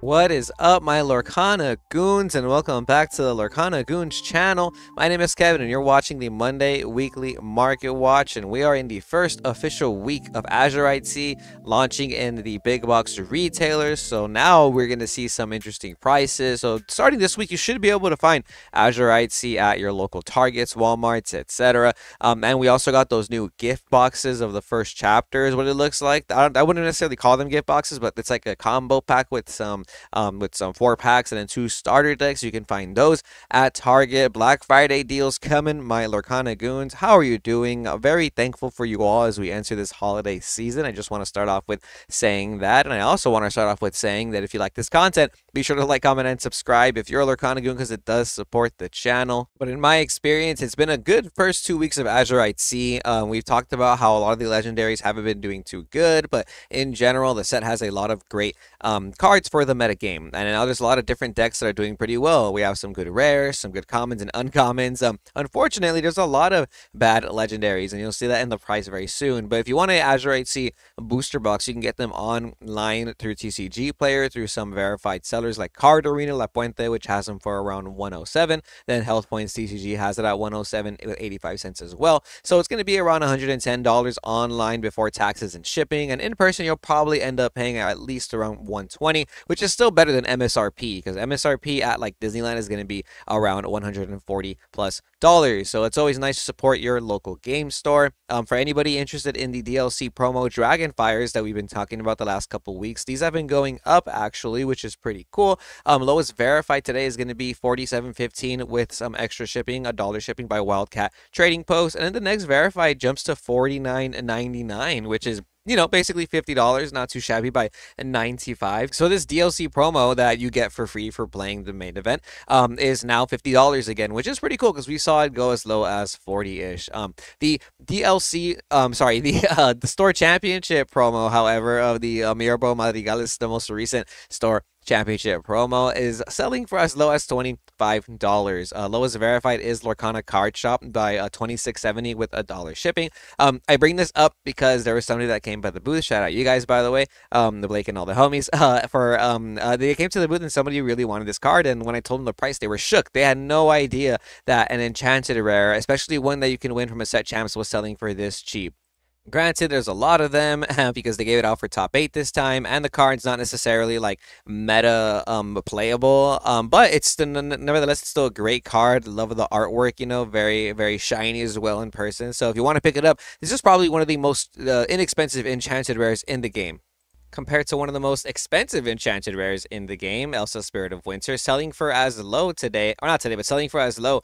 What is up, my Lorcana Goons, and welcome back to the Lorcana Goons channel. My name is Kevin, and you're watching the Monday Weekly Market Watch, and we are in the first official week of Azurite Sea, launching in the big box retailers. So now we're going to see some interesting prices. So starting this week, you should be able to find Azurite Sea at your local Targets, Walmarts, etc. And we also got those new gift boxes of the first chapter, is what it looks like. I wouldn't necessarily call them gift boxes, but it's like a combo pack with some 4 packs and then 2 starter decks. You can find those at Target. Black Friday deals coming, my Lorcana Goons. How are you doing? Very thankful for you all as we enter this holiday season. I just want to start off with saying that, and I also want to start off with saying that if you like this content, be sure to like, comment, and subscribe if you're a Lorcana Goon, because it does support the channel. But in my experience, it's been a good first 2 weeks of Azurite Sea. We've talked about how a lot of the legendaries haven't been doing too good, but in general, the set has a lot of great cards for the meta game, and now there's a lot of different decks that are doing pretty well. We have some good rares, some good commons and uncommons. Unfortunately, there's a lot of bad legendaries, and you'll see that in the price very soon. But if you want a Azurite Sea booster box, you can get them online through TCG Player, through some verified sellers like Card Arena, La Puente, which has them for around 107. Then Health Points TCG has it at 107 with 85 cents as well. So it's going to be around $110 online before taxes and shipping, and in person you'll probably end up paying at least around 120, which is still better than MSRP, because MSRP at like Disneyland is going to be around $140+. So it's always nice to support your local game store. For anybody interested in the DLC promo Dragonfires that we've been talking about the last couple weeks, these have been going up actually, which is pretty cool. Lowest verified today is going to be $47.15 with some extra shipping, $1 shipping by Wildcat Trading Post, and then the next verified jumps to $49.99, which is basically $50, not too shabby by 95. So this DLC promo that you get for free for playing the main event is now $50 again, which is pretty cool because we saw it go as low as 40-ish. The DLC, the store championship promo, however, of the Mirbo Madrigales, the most recent store championship promo, is selling for as low as $25. Lowest verified is Lorcana Card Shop by $26.70 with $1 shipping. I bring this up because there was somebody that came by the booth. Shout out you guys, by the way, the Blake and all the homies. They came to the booth and somebody really wanted this card, and when I told them the price, they were shook. They had no idea that an enchanted rare, especially one that you can win from a set champs, was selling for this cheap. Granted, there's a lot of them because they gave it out for top 8 this time, and the card's not necessarily like meta playable, but it's nevertheless it's still a great card. Love of the artwork, very, very shiny as well in person. So if you want to pick it up, this is probably one of the most inexpensive enchanted rares in the game, compared to one of the most expensive enchanted rares in the game, Elsa Spirit of Winter, selling for as low today, or not today, but selling for as low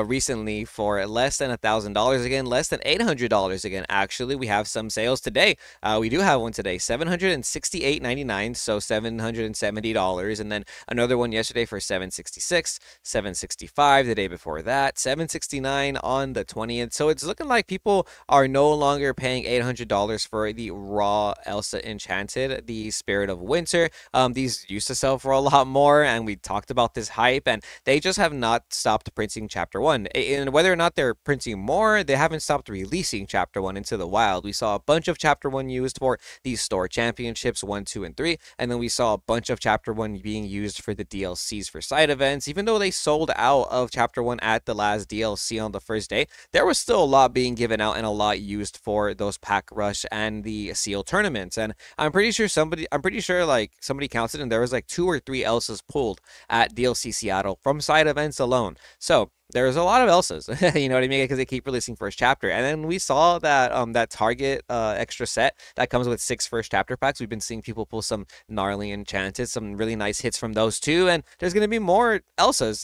recently for less than $1,000 again, less than $800 again. Actually, we have some sales today. We do have one today, $768.99, so $770, and then another one yesterday for $766, $765 the day before that, $769 on the 20th. So it's looking like people are no longer paying $800 for the raw Elsa Enchanted, the Spirit of Winter. These used to sell for a lot more, and we talked about this hype, and they just have not stopped printing Chapter 1. And whether or not they're printing more, they haven't stopped releasing Chapter 1 into the wild. We saw a bunch of Chapter 1 used for these store championships 1, 2, and 3, and then we saw a bunch of Chapter 1 being used for the DLCs for side events. Even though they sold out of Chapter 1 at the last DLC on the first day, there was still a lot being given out and a lot used for those pack rush and the seal tournaments. And I'm pretty sure like somebody counted and there was like 2 or 3 Elsas pulled at DLC Seattle from side events alone. So there's a lot of Elsas, you know what I mean? Because they keep releasing first chapter. And then we saw that that Target extra set that comes with 6 first chapter packs. We've been seeing people pull some gnarly enchanted, some really nice hits from those too. And there's going to be more Elsas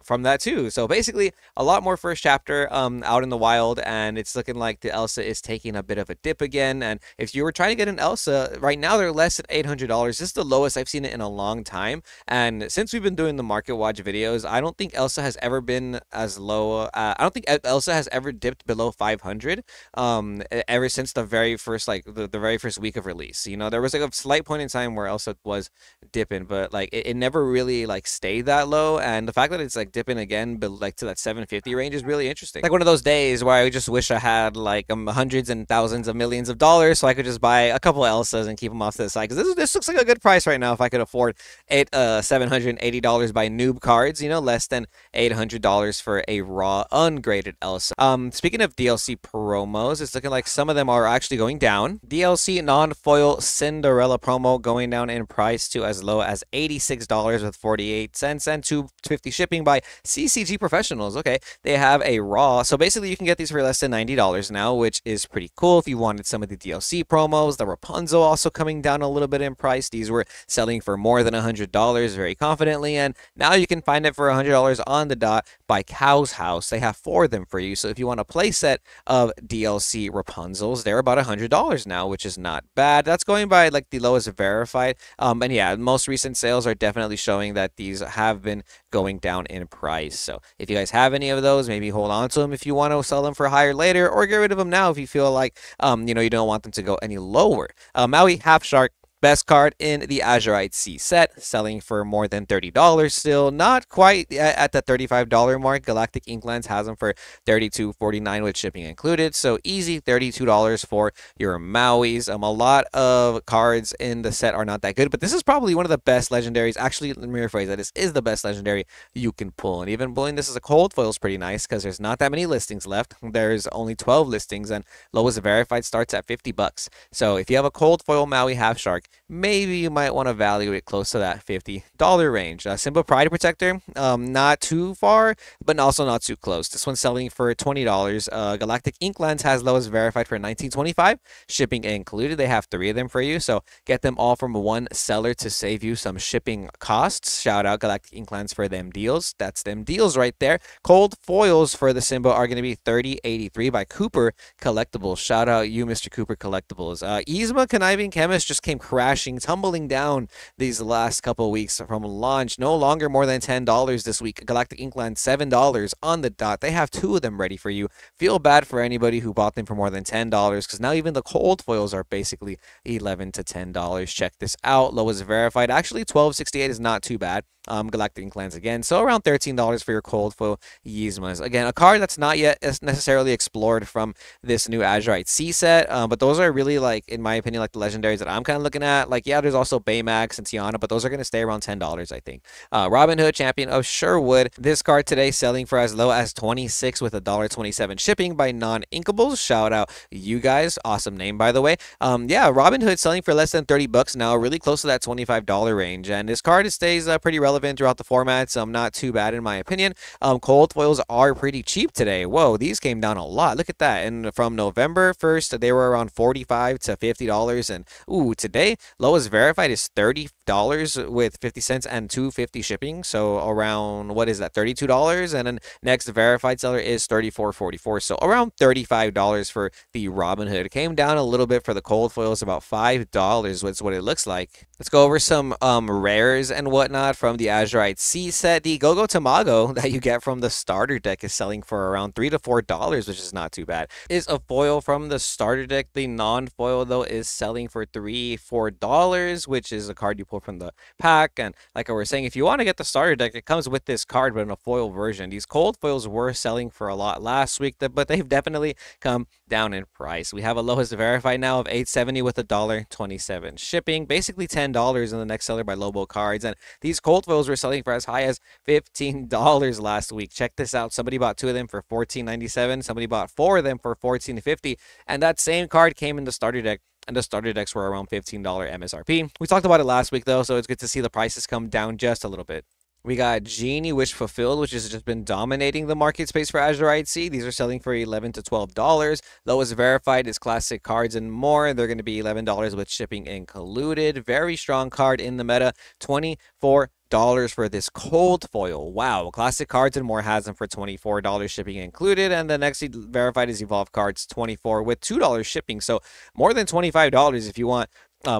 from that too. So basically a lot more first chapter out in the wild. And it's looking like the Elsa is taking a bit of a dip again. And if you were trying to get an Elsa, right now they're less than $800. This is the lowest I've seen it in a long time. And since we've been doing the Market Watch videos, I don't think Elsa has ever been been as low. I don't think Elsa has ever dipped below 500. Ever since the very first like the very first week of release. You know, there was like a slight point in time where Elsa was dipping, but like it never really like stayed that low. And the fact that it's like dipping again, but like to that 750 range is really interesting. Like one of those days where I just wish I had like hundreds and thousands of millions of dollars so I could just buy a couple Elsas and keep them off to the side. Because this looks like a good price right now if I could afford $780 by noob cards. You know, less than $800 for a raw ungraded Elsa. Speaking of DLC promos, it's looking like some of them are actually going down. DLC non-foil Cinderella promo going down in price to as low as $86 with 48 cents and $2.50 shipping by CCG Professionals. Okay, they have a raw. So basically you can get these for less than $90 now, which is pretty cool if you wanted some of the DLC promos. The Rapunzel also coming down a little bit in price. These were selling for more than $100 very confidently, and now you can find it for $100 on the dot by Cow's House. They have 4 of them for you. So if you want a playset of DLC Rapunzels, they're about $100 now, which is not bad. That's going by like the lowest verified. And yeah, most recent sales are definitely showing that these have been going down in price. So if you guys have any of those, maybe hold on to them if you want to sell them for higher later, or get rid of them now if you feel like you know, you don't want them to go any lower. Maui Half Shark, best card in the Azurite C set, selling for more than $30 still. Not quite at the $35 mark. Galactic Inklands has them for $32.49 with shipping included. So easy $32 for your Mauis. A lot of cards in the set are not that good, but this is probably one of the best legendaries. Actually, let me rephrase that. This is the best legendary you can pull. And even pulling this as a cold foil is pretty nice because there's not that many listings left. There's only 12 listings and lowest verified starts at $50. So if you have a cold foil Maui Half Shark, maybe you might want to value it close to that $50 range. Simple Pride Protector, not too far, but also not too close. This one's selling for $20. Galactic Inklands has lowest verified for $19.25, shipping included. They have 3 of them for you, so get them all from one seller to save you some shipping costs. Shout out Galactic Inklands for them deals. That's them deals right there. Cold foils for the symbol are going to be $30.83 by Cooper Collectibles. Shout out you, Mr. Cooper Collectibles. Yzma Conniving Chemist just came crashing, tumbling down these last couple of weeks from launch. No longer more than $10 this week. Galactic Inkland, $7 on the dot. They have 2 of them ready for you. Feel bad for anybody who bought them for more than $10 because now even the cold foils are basically $11 to $10. Check this out. Lowest verified. Actually, $12.68 is not too bad. Galactic Inklands again. So around $13 for your cold foil Yzmas. Again, a card that's not yet necessarily explored from this new Azurite C set. But those are really, like, in my opinion, like the legendaries that I'm kind of looking at. Like, yeah, there's also Baymax and Tiana, but those are going to stay around $10, I think. Robin Hood, Champion of Sherwood. This card today selling for as low as $26 with $1.27 shipping by Non-Inkables. Shout out you guys. Awesome name, by the way. Yeah, Robin Hood selling for less than $30 now, really close to that $25 range. And this card stays pretty relevant throughout the formats. Not too bad in my opinion. Cold foils are pretty cheap today. Whoa, these came down a lot. Look at that. And from November 1st, they were around $45 to $50. And ooh, today lowest verified is $30 with 50 cents and $2.50 shipping. So around, what is that, $32? And then next verified seller is $34.44. So around $35 for the Robin Hood. It came down a little bit for the cold foils, about $5 was what it looks like. Let's go over some rares and whatnot from the Azurite C set. The Go-Go Tamago that you get from the starter deck is selling for around $3 to $4, which is not too bad. Is a foil from the starter deck. The non-foil, though, is selling for $3, $4, which is a card you pull from the pack. And like I was saying, if you want to get the starter deck, it comes with this card, but in a foil version. These cold foils were selling for a lot last week, but they've definitely come down in price. We have a lowest verified now of $8.70 with $1.27 shipping. Basically $10 in the next seller by Lobo Cards. And these cold foils were selling for as high as $15 last week. Check this out. Somebody bought 2 of them for $14.97. Somebody bought 4 of them for $14.50. And that same card came in the starter deck, and the starter decks were around $15 MSRP. We talked about it last week, though, so it's good to see the prices come down just a little bit. We got Genie Wish Fulfilled, which has just been dominating the market space for Azurite C. These are selling for $11 to $12. Lowest verified is Classic Cards and More. They're going to be $11 with shipping included. Very strong card in the meta. $24 for this cold foil. Wow. Classic Cards and More has them for $24 shipping included. And the next verified is Evolve Cards, $24 with $2 shipping. So more than $25 if you want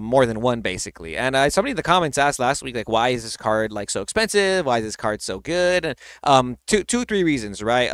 more than one basically. And somebody in the comments asked last week, like, why is this card like so expensive? Why is this card so good? And three reasons, right?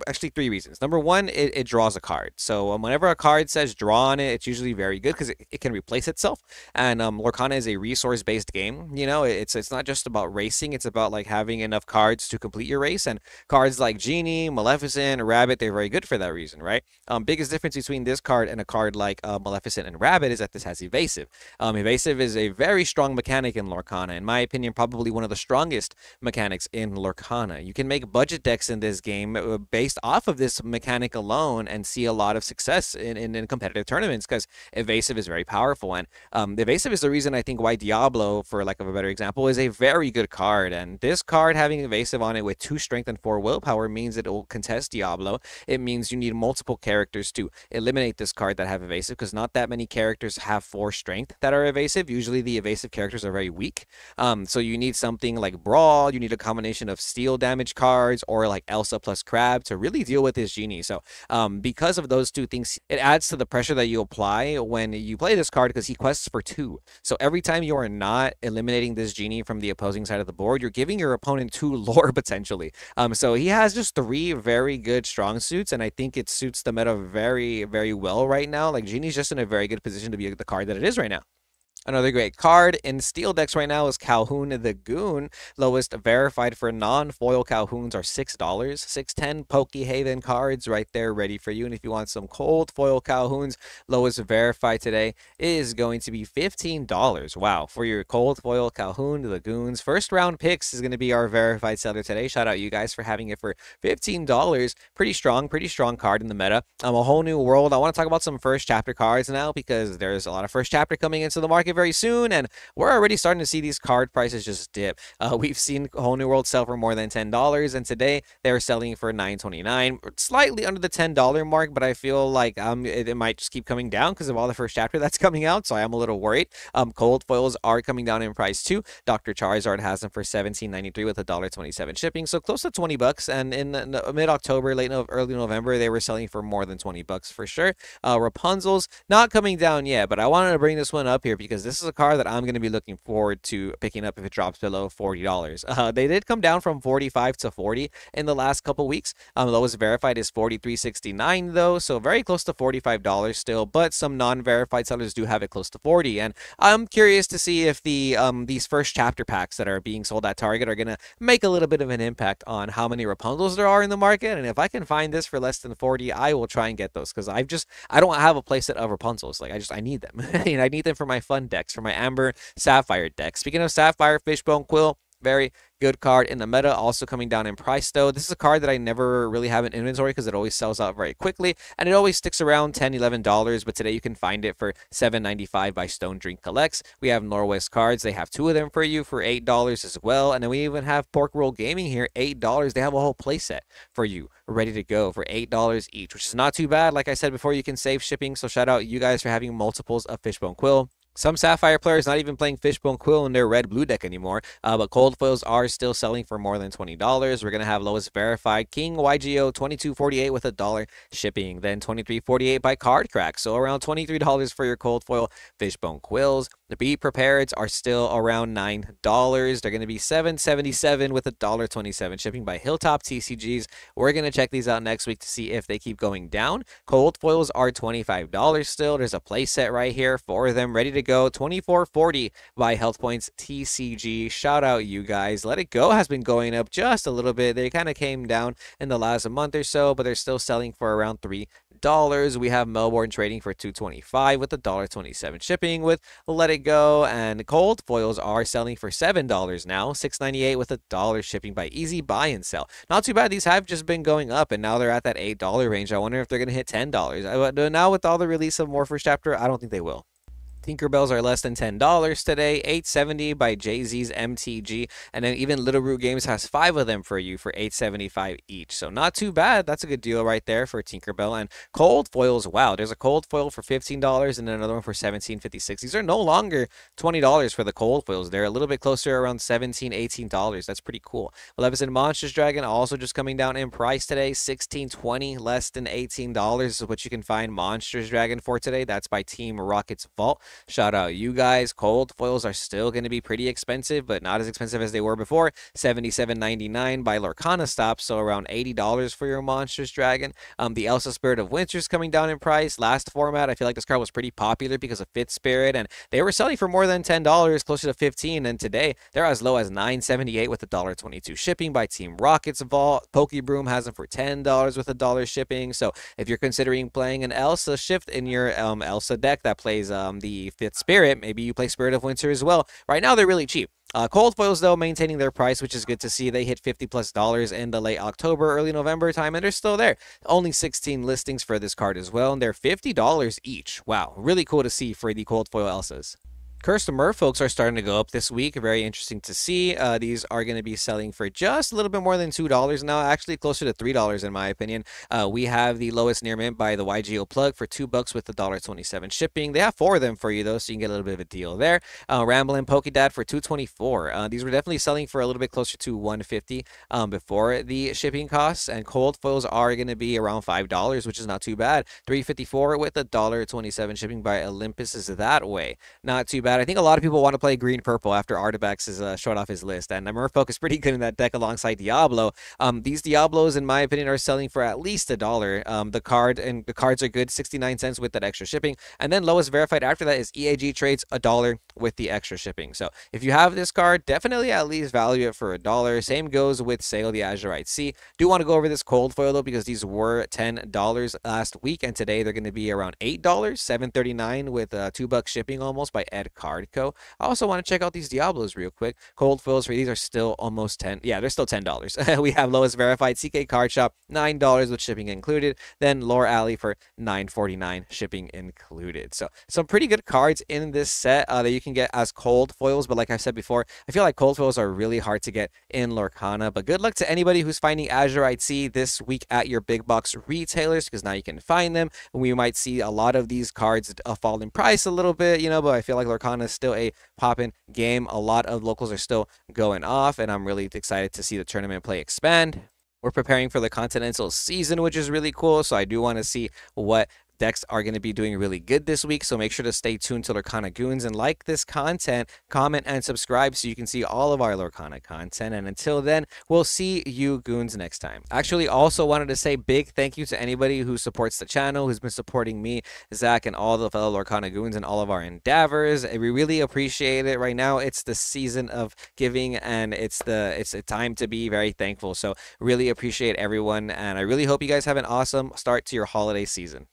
Actually, three reasons. Number one, it draws a card. So whenever a card says draw on it, it's usually very good because it can replace itself. And Lorcana is a resource-based game. You know, it's not just about racing. It's about like having enough cards to complete your race. And cards like Genie, Maleficent, Rabbit, they're very good for that reason, right? Biggest difference between this card and a card like Maleficent and Rabbit is that this has evasive. Evasive is a very strong mechanic in Lorcana. In my opinion, probably one of the strongest mechanics in Lorcana. You can make budget decks in this game based off of this mechanic alone and see a lot of success in competitive tournaments because evasive is very powerful. And evasive is the reason I think why Diablo, for lack of a better example, is a very good card. And this card having evasive on it with 2 strength and 4 willpower means it will contest Diablo. It means you need multiple characters to eliminate this card that have evasive because not that many characters have 4 strength that are evasive. Usually the evasive characters are very weak. So you need something like Brawl. You need a combination of steel damage cards or like Elsa plus Crab to really deal with this Genie. So because of those two things, it adds to the pressure that you apply when you play this card because he quests for 2. So every time you are not eliminating this Genie from the opposing side of the board, you're giving your opponent 2 lore potentially. So he has just 3 very good strong suits, and I think it suits the meta very, very well right now. Like Genie's just in a very good position to be the card that it is right now. Another great card in steel decks right now is Calhoun the Goon. Lowest verified for non-foil Calhouns are $6. 610 Pokehaven cards right there ready for you. And if you want some cold foil Calhouns, lowest verified today is going to be $15. Wow, for your cold foil Calhoun the Goons. First round picks is going to be our verified seller today. Shout out you guys for having it for $15. Pretty strong card in the meta. A whole new world. I want to talk about some first chapter cards now because there's a lot of first chapter coming into the market very soon, and we're already starting to see these card prices just dip. We've seen Whole New World sell for more than $10, and today they're selling for $9.29, slightly under the $10 mark, but I feel like it might just keep coming down because of all the first chapter that's coming out, so I am a little worried. Cold foils are coming down in price too. Dr. Charizard has them for $17.93 with $1.27 shipping, so close to $20, and in mid-October, early November, they were selling for more than $20 for sure. Rapunzel's not coming down yet, but I wanted to bring this one up here because this is a card that I'm going to be looking forward to picking up if it drops below $40. They did come down from 45 to 40 in the last couple weeks. Lowest verified is $43.69 though, so very close to $45 still, but some non-verified sellers do have it close to 40. And I'm curious to see if these first chapter packs that are being sold at Target are going to make a little bit of an impact on how many Rapunzels there are in the market. And if I can find this for less than 40, I will try and get those because I don't have a playset of Rapunzels. Like I need them. I need them for my fun decks, for my Amber Sapphire deck. Speaking of Sapphire, Fishbone Quill, very good card in the meta, also coming down in price though. This is a card that I never really have in inventory because it always sells out very quickly and it always sticks around $10, $11, but today you can find it for $7.95 by Stone Drink Collects. We have Norwest cards. They have 2 of them for you for $8 as well. And then we even have Pork Roll Gaming here, $8. They have a whole playset for you ready to go for $8 each, which is not too bad. Like I said before, you can save shipping, so shout out you guys for having multiples of Fishbone Quill. Some Sapphire players not even playing Fishbone Quill in their red-blue deck anymore, but cold foils are still selling for more than $20. We're going to have lowest verified King YGO $22.48 with $1 shipping, then $23.48 by Card Crack, so around $23 for your cold foil Fishbone Quills. The Be Prepared are still around $9. They're going to be $7.77 with $1.27 shipping by Hilltop TCGs. We're going to check these out next week to see if they keep going down. Cold foils are $25 still. There's a playset right here for them ready to go. $24.40 by Health Points TCG. Shout out you guys. Let It Go has been going up just a little bit. They kind of came down in the last month or so, but they're still selling for around $3. We have Melbourne trading for $2.25 with $1.27 shipping with Let It Go, and cold foils are selling for $7 now, $6.98 with $1 shipping by Easy Buy and Sell. Not too bad. These have just been going up, and now they're at that $8 range. I wonder if they're going to hit $10. Now with all the release of more first chapter, I don't think they will. Tinkerbells are less than $10 today, $8.70 by Jay-Z's MTG, and then even Little Root Games has 5 of them for you for $8.75 each. So not too bad. That's a good deal right there for Tinkerbell. And cold foils, wow, there's a cold foil for $15 and then another one for $17.56. These are no longer $20 for the cold foils. They're a little bit closer, around $17, $18. That's pretty cool. Maleficent Monsters Dragon also just coming down in price today, $16.20, less than $18 is what you can find Monsters Dragon for today. That's by Team Rocket's Vault. shout out you guys. Cold foils are still going to be pretty expensive, but not as expensive as they were before. $77.99 by Lorcana stop, so around $80 for your Monstrous Dragon. The Elsa Spirit of Winter is coming down in price. Last format, I feel like this card was pretty popular because of Fit Spirit, and they were selling for more than $10, closer to $15, and today they're as low as $9.78 with $1.22 shipping by Team Rocket's Vault. Pokebroom has them for $10 with $1 shipping. So if you're considering playing an Elsa shift in your Elsa deck that plays the Fifth Spirit, maybe you play Spirit of Winter as well. Right now they're really cheap. Cold foils, though, maintaining their price, which is good to see. They hit $50+ in the late October, early November time, and they're still there. Only 16 listings for this card as well, and they're $50 each. Wow, really cool to see for the cold foil Elsas. Cursed Merfolks are starting to go up this week. Very interesting to see. These are going to be selling for just a little bit more than $2 now, actually closer to $3 in my opinion. We have the lowest near mint by the YGO plug for $2 with $1.27 shipping. They have 4 of them for you though, so you can get a little bit of a deal there. Ramblin' Pokedad for $2.24. These were definitely selling for a little bit closer to $1.50 before the shipping costs, and cold foils are going to be around $5, which is not too bad. $3.54 with $1.27 shipping by Olympus is that way. Not too bad. I think a lot of people want to play green purple after Artabax has showed off his list, and Merfolk is pretty good in that deck alongside Diablo. These Diablos, in my opinion, are selling for at least $1. The cards are good, 69 cents with that extra shipping, and then lowest verified after that is EAG trades $1 with the extra shipping. So if you have this card, definitely at least value it for $1. Same goes with Sail the Azurite Sea. Do want to go over this cold foil though, because these were $10 last week, and today they're going to be around $8, $7.39 with $2 shipping almost by Ed Cardco. I also want to check out these Diablos real quick. Cold foils for these are still almost 10. Yeah, they're still $10. We have lowest verified CK Card Shop, $9 with shipping included. Then Lore Alley for $9.49 shipping included. So some pretty good cards in this set that you can get as cold foils. But like I said before, I feel like cold foils are really hard to get in Lorcana. But good luck to anybody who's finding Azurite Sea this week at your big box retailers, because now you can find them. We might see a lot of these cards fall in price a little bit, you know, but I feel like Lorcana is still a poppin' game. A lot of locals are still going off, and I'm really excited to see the tournament play expand. We're preparing for the Continental season, which is really cool, so I do want to see what decks are going to be doing really good this week, so make sure to stay tuned to Lorcana Goons and like this content, comment, and subscribe so you can see all of our Lorcana content. And until then, we'll see you Goons next time. Actually, also wanted to say big thank you to anybody who supports the channel, who's been supporting me, Zach, and all the fellow Lorcana Goons and all of our endeavors. We really appreciate it. Right now, it's the season of giving, and it's a time to be very thankful. So really appreciate everyone, and I really hope you guys have an awesome start to your holiday season.